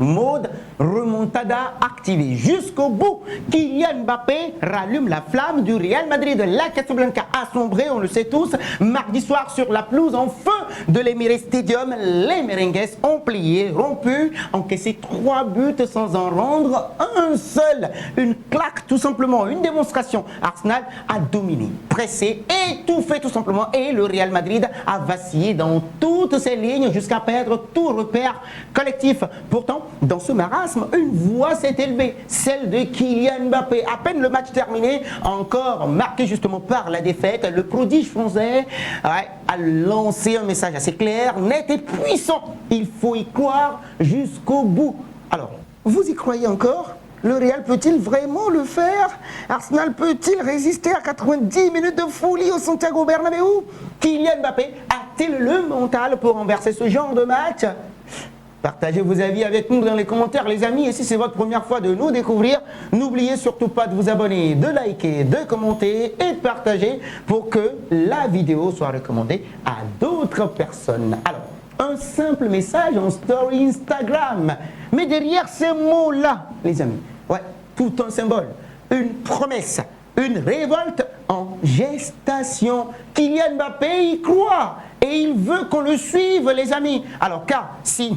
Mode remontada activée jusqu'au bout. Kylian Mbappé rallume la flamme du Real Madrid. La Casablanca a sombré, on le sait tous, mardi soir sur la pelouse en feu de l'Emirates Stadium. Les merengues ont plié, rompu, encaissé 3 buts sans en rendre un seul. Une claque tout simplement, une démonstration. Arsenal a dominé, pressé, étouffé tout simplement et le Real Madrid a vacillé dans toutes ses lignes jusqu'à perdre tout repère collectif. Pourtant, dans ce marasme, une voix s'est élevée, celle de Kylian Mbappé. À peine le match terminé, encore marqué justement par la défaite, le prodige français a lancé un message assez clair, net et puissant. Il faut y croire jusqu'au bout. Alors, vous y croyez encore ? Le Real peut-il vraiment le faire? Arsenal peut-il résister à 90 minutes de folie au Santiago Bernabéu? Kylian Mbappé a-t-il le mental pour renverser ce genre de match? Partagez vos avis avec nous dans les commentaires les amis, et si c'est votre première fois de nous découvrir, n'oubliez surtout pas de vous abonner, de liker, de commenter et de partager pour que la vidéo soit recommandée à d'autres personnes. Alors, un simple message en story Instagram, mais derrière ces mots-là, les amis, tout un symbole, une promesse, une révolte en gestation. Kylian Mbappé y croit et il veut qu'on le suive les amis. Alors car si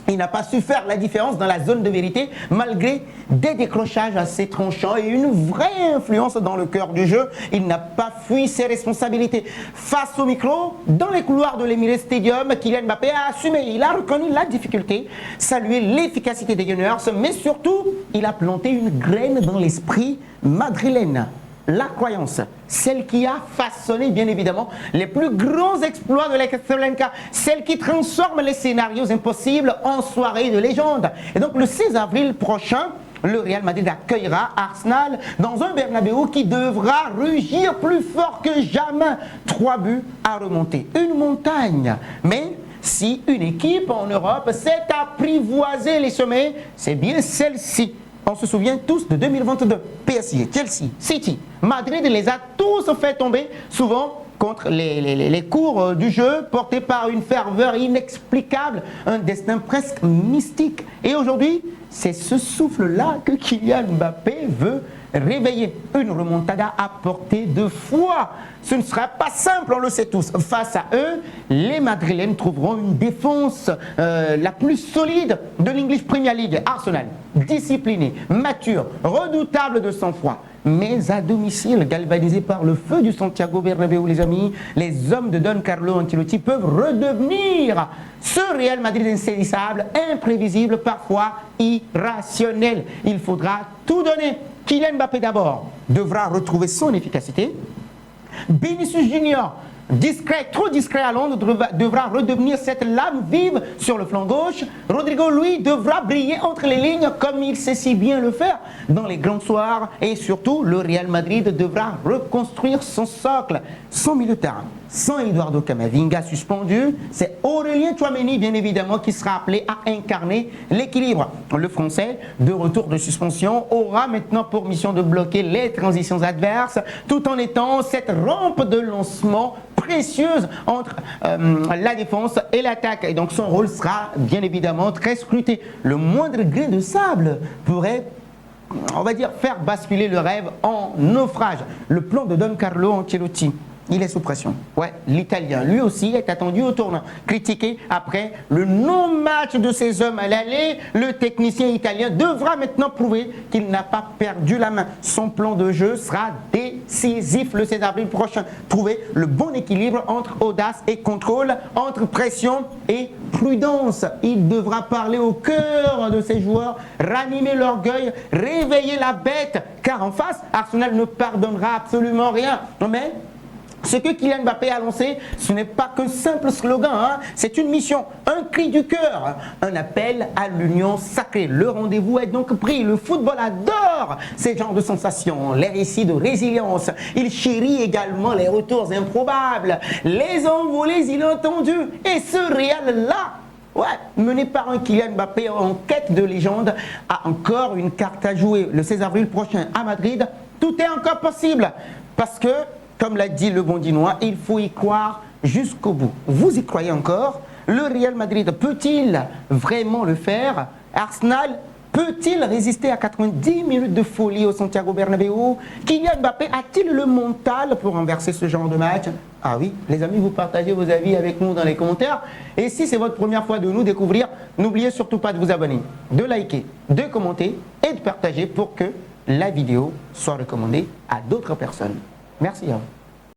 il n'a pas su faire la différence dans la zone de vérité, malgré des décrochages assez tranchants et une vraie influence dans le cœur du jeu. Il n'a pas fui ses responsabilités. Face au micro, dans les couloirs de l'Emirates Stadium, Kylian Mbappé a assumé. Il a reconnu la difficulté, salué l'efficacité des Gunners, mais surtout, il a planté une graine dans l'esprit madrilène. La croyance, celle qui a façonné bien évidemment les plus grands exploits de la Casablanca, celle qui transforme les scénarios impossibles en soirée de légende. Et donc le 16 avril prochain, le Real Madrid accueillera Arsenal dans un Bernabéu qui devra rugir plus fort que jamais. 3 buts à remonter, une montagne. Mais si une équipe en Europe sait apprivoiser les sommets, c'est bien celle-ci. On se souvient tous de 2022, PSG, Chelsea, City, Madrid les a tous fait tomber, souvent contre les cours du jeu, portés par une ferveur inexplicable, un destin presque mystique. Et aujourd'hui, c'est ce souffle-là que Kylian Mbappé veut réveiller. Une remontada à portée de foi. Ce ne sera pas simple, on le sait tous. Face à eux, les Madrilènes trouveront une défense la plus solide de l'English Premier League. Arsenal, discipliné, mature, redoutable de sang-froid. Mais à domicile, galvanisé par le feu du Santiago Bernabéu, les amis, les hommes de Don Carlo Ancelotti peuvent redevenir ce Real Madrid insaisissable, imprévisible, parfois irrationnel. Il faudra tout donner. Kylian Mbappé d'abord devra retrouver son efficacité. Vinicius Junior, discret, trop discret à Londres, devra redevenir cette lame vive sur le flanc gauche. Rodrigo, lui, devra briller entre les lignes comme il sait si bien le faire dans les grands soirs. Et surtout, le Real Madrid devra reconstruire son socle, son milieu de terrain. Sans Eduardo Camavinga suspendu, c'est Aurélien Tchouaméni, bien évidemment, qui sera appelé à incarner l'équilibre. Le Français, de retour de suspension, aura maintenant pour mission de bloquer les transitions adverses, tout en étant cette rampe de lancement précieuse entre la défense et l'attaque. Et donc son rôle sera bien évidemment très scruté. Le moindre grain de sable pourrait, on va dire, faire basculer le rêve en naufrage. Le plan de Don Carlo Ancelotti, il est sous pression. L'Italien, lui aussi, est attendu au tournant. Critiqué après le non-match de ses hommes à l'aller, le technicien italien devra maintenant prouver qu'il n'a pas perdu la main. Son plan de jeu sera décisif le 16 avril prochain. Trouver le bon équilibre entre audace et contrôle, entre pression et prudence. Il devra parler au cœur de ses joueurs, ranimer l'orgueil, réveiller la bête, car en face, Arsenal ne pardonnera absolument rien. Mais ce que Kylian Mbappé a lancé, ce n'est pas qu'un simple slogan, c'est une mission, un cri du cœur, un appel à l'union sacrée. Le rendez-vous est donc pris. Le football adore ces genres de sensations, les récits de résilience. Il chérit également les retours improbables, les envolées inattendues. Et ce Real-là, mené par un Kylian Mbappé en quête de légende, a encore une carte à jouer. Le 16 avril prochain à Madrid, tout est encore possible. Parce que, comme l'a dit le bon Dinois, il faut y croire jusqu'au bout. Vous y croyez encore? Le Real Madrid peut-il vraiment le faire? Arsenal peut-il résister à 90 minutes de folie au Santiago Bernabéu? Kylian Mbappé a-t-il le mental pour renverser ce genre de match? Ah oui, les amis, vous partagez vos avis avec nous dans les commentaires. Et si c'est votre première fois de nous découvrir, n'oubliez surtout pas de vous abonner, de liker, de commenter et de partager pour que la vidéo soit recommandée à d'autres personnes. Merci à vous.